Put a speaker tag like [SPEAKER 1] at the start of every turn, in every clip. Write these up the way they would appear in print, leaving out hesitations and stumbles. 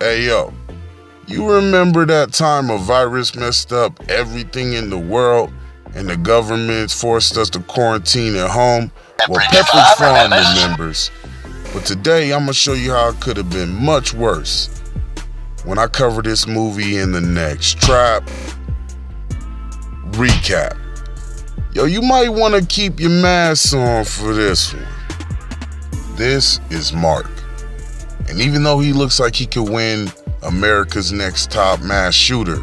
[SPEAKER 1] Hey yo, you remember that time a virus messed up everything in the world and the governments forced us to quarantine at home? Well, Pepperidge Farm remembers. But today I'm gonna show you how it could have been much worse when I cover this movie in the next Trap Recap. Yo, you might want to keep your mask on for this one. This is Mark. And even though he looks like he could win America's Next Top Mass Shooter,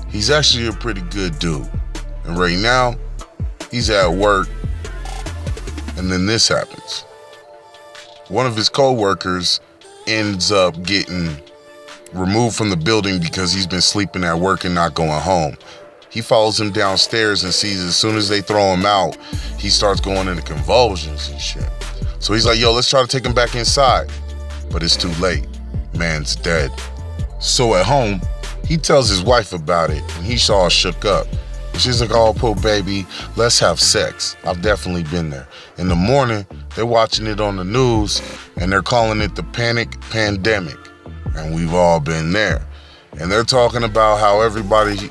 [SPEAKER 1] he's actually a pretty good dude. And right now, he's at work, and then this happens. One of his co-workers ends up getting removed from the building because he's been sleeping at work and not going home. He follows him downstairs and sees as soon as they throw him out, he starts going into convulsions and shit. So he's like, yo, let's try to take him back inside. But it's too late. Man's dead. So at home, he tells his wife about it, and he's all shook up. And she's like, oh, poor baby, let's have sex. I've definitely been there. In the morning, they're watching it on the news, and they're calling it the panic pandemic. And we've all been there. And they're talking about how everybody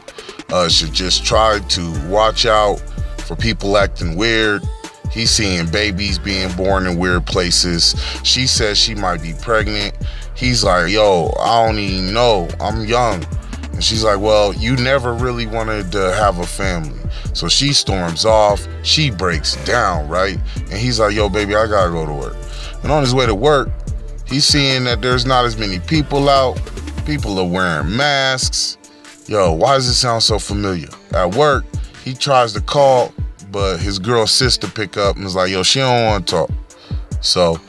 [SPEAKER 1] should just try to watch out for people acting weird. He's seeing babies being born in weird places. She says she might be pregnant. He's like, yo, I don't even know. I'm young. And she's like, well, you never really wanted to have a family. So she storms off. She breaks down, right? And he's like, yo, baby, I gotta go to work. And on his way to work, he's seeing that there's not as many people out. People are wearing masks. Yo, why does it sound so familiar? At work, he tries to call, but his girl's sister pick up and is like, yo, she don't want to talk. So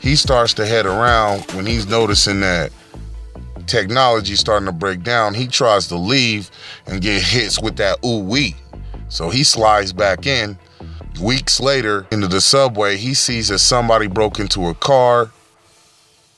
[SPEAKER 1] he starts to head around. When he's noticing that technology starting to break down, he tries to leave and get hits with that ooh-wee. So he slides back in. Weeks later, into the subway, he sees that somebody broke into a car,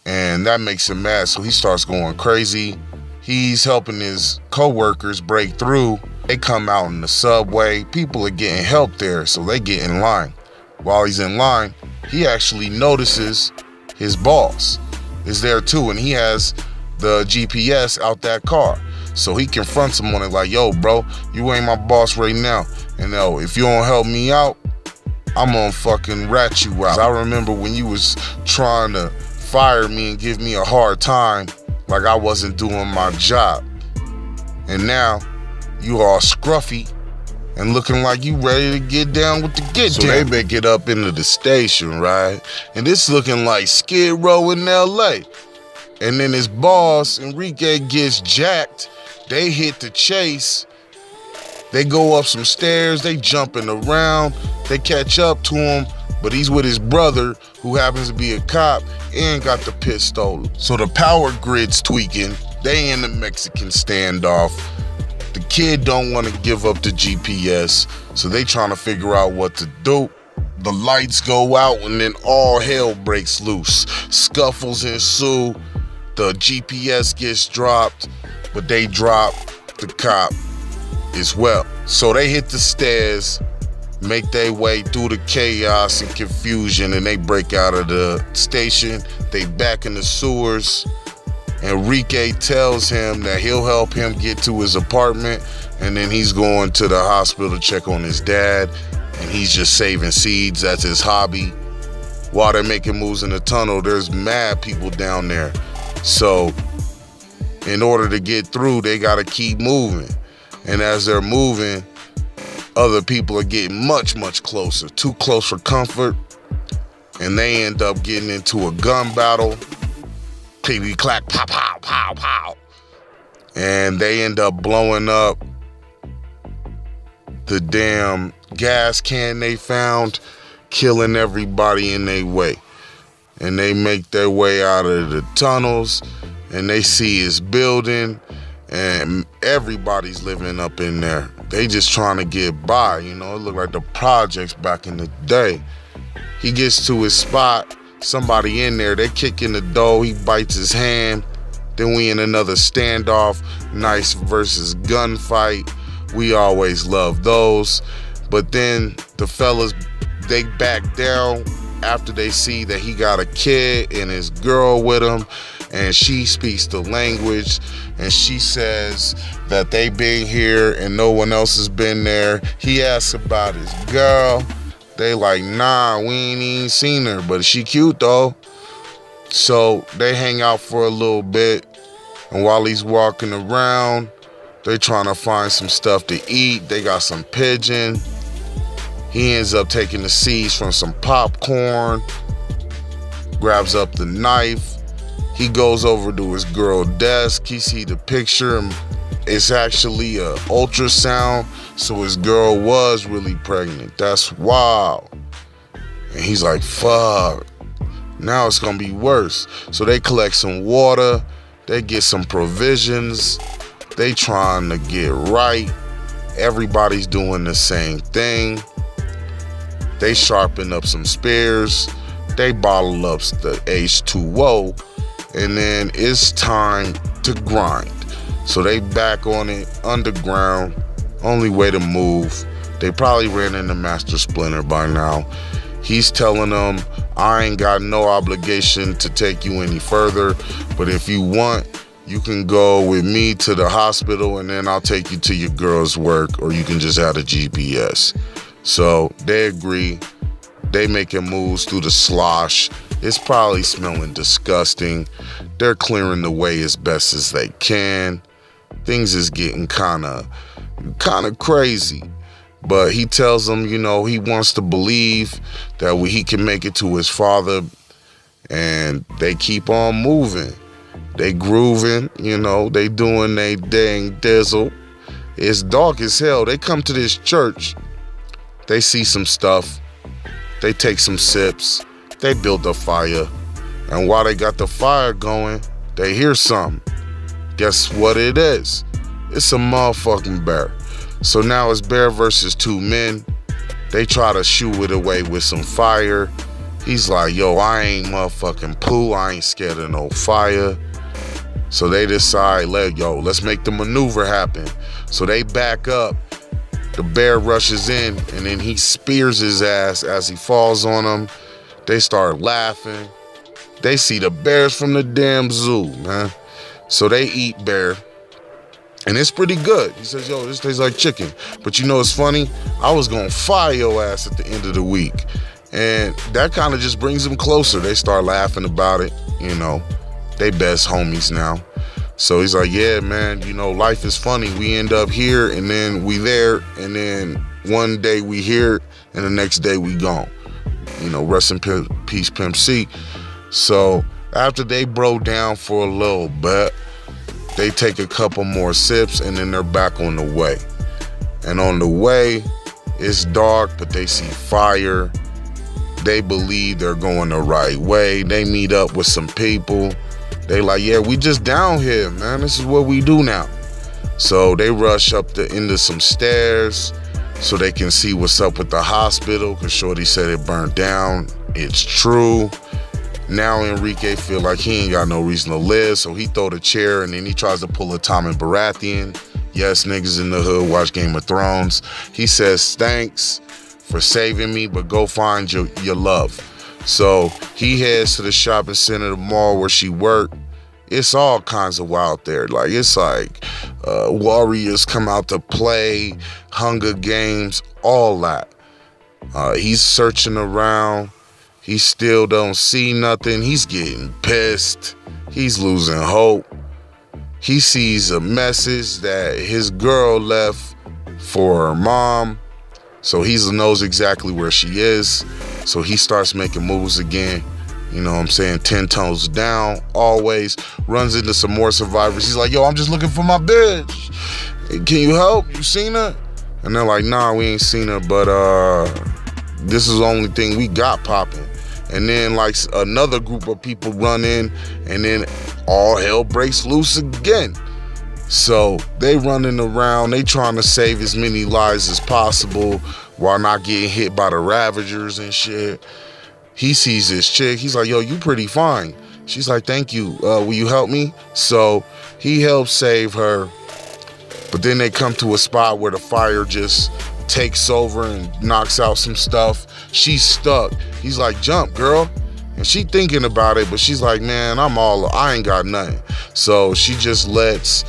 [SPEAKER 1] and that makes him mad, so he starts going crazy. He's helping his co-workers break through. They come out in the subway. People are getting help there, so they get in line. While he's in line, he actually notices his boss is there too, and he has the GPS out that car. So he confronts him on it like, yo, bro, you ain't my boss right now. And yo, if you don't help me out, I'm gonna fucking rat you out. I remember when you was trying to fire me and give me a hard time like I wasn't doing my job. And now you all scruffy and looking like you ready to get down with the get down. So they make it up into the station, right? And this looking like Skid Row in LA. And then his boss, Enrique, gets jacked. They hit the chase. They go up some stairs. They jumping around. They catch up to him. But he's with his brother, who happens to be a cop, and got the pistol. So the power grid's tweaking. They in the Mexican standoff. The kid don't want to give up the GPS, so they trying to figure out what to do. The lights go out, and then all hell breaks loose. Scuffles ensue. The GPS gets dropped, but they drop the cop as well. So they hit the stairs, make their way through the chaos and confusion, and they break out of the station. They back in the sewers. Enrique tells him that he'll help him get to his apartment, and then he's going to the hospital to check on his dad, and he's just saving seeds. That's his hobby. While they're making moves in the tunnel, there's mad people down there. So in order to get through, they gotta keep moving. And as they're moving, other people are getting much, much closer, too close for comfort, and they end up getting into a gun battle. Clickety clack, pow, pow, pow, pow. And they end up blowing up the damn gas can they found, killing everybody in their way. And they make their way out of the tunnels, and they see his building, and everybody's living up in there. They just trying to get by, you know. It looked like the projects back in the day. He gets to his spot, somebody in there, they kick in the door, he bites his hand. Then we in another standoff, nice versus gunfight. We always love those. But then the fellas, they back down after they see that he got a kid and his girl with him, and she speaks the language, and she says that they been here and no one else has been there. He asks about his girl. They like, nah, we ain't even seen her, but she cute though. So they hang out for a little bit, and while he's walking around, they trying to find some stuff to eat. They got some pigeon. He ends up taking the seeds from some popcorn, grabs up the knife. He goes over to his girl's desk. He see the picture, and it's actually a ultrasound, so his girl was really pregnant. That's wild. And he's like, fuck, now it's gonna be worse. So they collect some water, they get some provisions, they trying to get right. Everybody's doing the same thing. They sharpen up some spears, they bottle up the H2O, and then it's time to grind. So they back on it, underground, only way to move. They probably ran into Master Splinter by now. He's telling them, I ain't got no obligation to take you any further, but if you want, you can go with me to the hospital and then I'll take you to your girl's work, or you can just have a GPS. So they agree. They making moves through the slosh. It's probably smelling disgusting. They're clearing the way as best as they can. Things is getting kind of crazy. But he tells them, you know, he wants to believe that he can make it to his father. And they keep on moving. They grooving, you know, they doing they dang dizzle. It's dark as hell. They come to this church. They see some stuff. They take some sips. They build a fire. And while they got the fire going, they hear something. Guess what it is? It's a motherfucking bear. So now it's bear versus two men. They try to shoo it away with some fire. He's like, yo, I ain't motherfucking poo. I ain't scared of no fire. So they decide, let's make the maneuver happen. So they back up. The bear rushes in, and then he spears his ass as he falls on him. They start laughing. They see the bears from the damn zoo, man. So they eat bear. And it's pretty good. He says, yo, this tastes like chicken. But you know what's funny? I was gonna fire your ass at the end of the week. And that kind of just brings them closer. They start laughing about it, you know. They best homies now. So he's like, yeah, man, you know, life is funny. We end up here, and then we there, and then one day we here, and the next day we gone. You know, rest in peace, Pimp C. So after they bro down for a little bit, they take a couple more sips, and then they're back on the way. And on the way, it's dark, but they see fire. They believe they're going the right way. They meet up with some people. They like, yeah, we just down here, man. This is what we do now. So they rush up into some stairs so they can see what's up with the hospital, because Shorty said it burnt down. It's true. Now Enrique feel like he ain't got no reason to live, so he throw the chair, and then he tries to pull a Tommen Baratheon. Yes, niggas in the hood watch Game of Thrones. He says, thanks for saving me, but go find your love. So he heads to the shopping center, the mall where she worked. It's all kinds of wild there. Like, it's like warriors come out to play, Hunger Games, all that. He's searching around. He still don't see nothing. He's getting pissed. He's losing hope. He sees a message that his girl left for her mom. So he knows exactly where she is. So he starts making moves again. You know what I'm saying? 10 toes down, always. Runs into some more survivors. He's like, yo, I'm just looking for my bitch. Can you help? You seen her? And they're like, nah, we ain't seen her, but this is the only thing we got popping. And then like another group of people run in, and then all hell breaks loose again. So they running around, they trying to save as many lives as possible while not getting hit by the Ravagers and shit. He sees this chick, he's like, yo, you pretty fine. She's like, thank you, will you help me? So he helps save her, but then they come to a spot where the fire just takes over and knocks out some stuff. She's stuck. He's like, jump, girl. And she thinking about it, but she's like, man, I ain't got nothing. So she just lets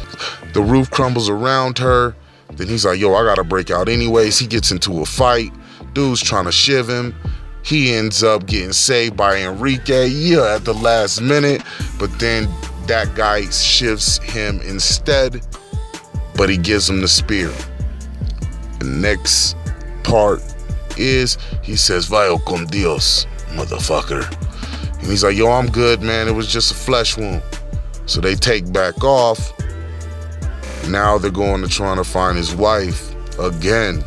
[SPEAKER 1] the roof crumbles around her. Then he's like, yo, I gotta break out anyways. He gets into a fight. Dude's trying to shiv him. He ends up getting saved by Enrique, at the last minute. But then that guy shivs him instead, but he gives him the spear. The next part is he says, Vaya con Dios, motherfucker. And he's like, yo, I'm good, man. It was just a flesh wound. So they take back off. Now they're going to trying to find his wife again.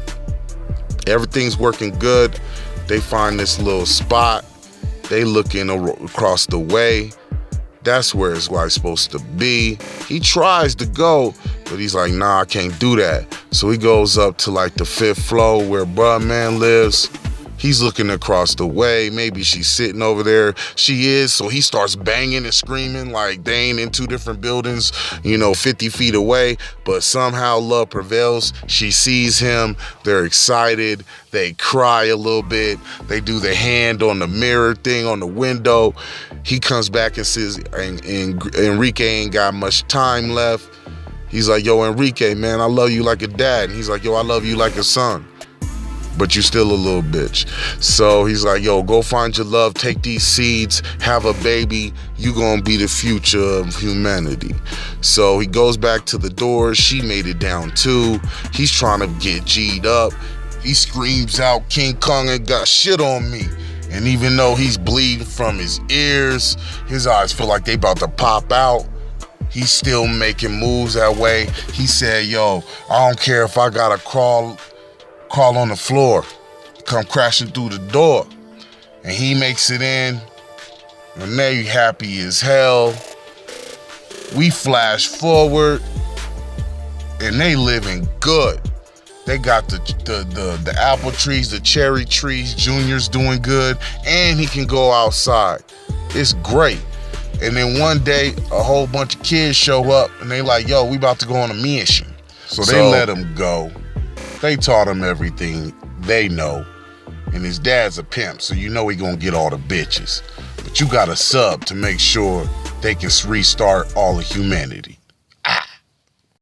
[SPEAKER 1] Everything's working good. They find this little spot. They looking across the way. That's where his wife's supposed to be. He tries to go, but he's like, nah, I can't do that. So he goes up to like the 5th floor where bruh man lives. He's looking across the way. Maybe she's sitting over there. She is. So he starts banging and screaming like they ain't in 2 different buildings, 50 feet away. But somehow love prevails. She sees him. They're excited. They cry a little bit. They do the hand on the mirror thing on the window. He comes back and says, Enrique ain't got much time left. He's like, yo, Enrique, man, I love you like a dad. And he's like, yo, I love you like a son. But you still a little bitch. So he's like, yo, go find your love, take these seeds, have a baby. You gonna be the future of humanity. So he goes back to the door. She made it down too. He's trying to get G'd up. He screams out, King Kong ain't got shit on me. And even though he's bleeding from his ears, his eyes feel like they about to pop out. He's still making moves that way. He said, yo, I don't care if I gotta crawl on the floor, come crashing through the door. And he makes it in, and they happy as hell. We flash forward, and they living good. They got the apple trees, the cherry trees, Junior's doing good, and he can go outside. It's great. And then one day, a whole bunch of kids show up, and they like, yo, we about to go on a mission. So they let him go. They taught him everything they know. And his dad's a pimp, so he gonna get all the bitches. But you gotta sub to make sure they can restart all of humanity.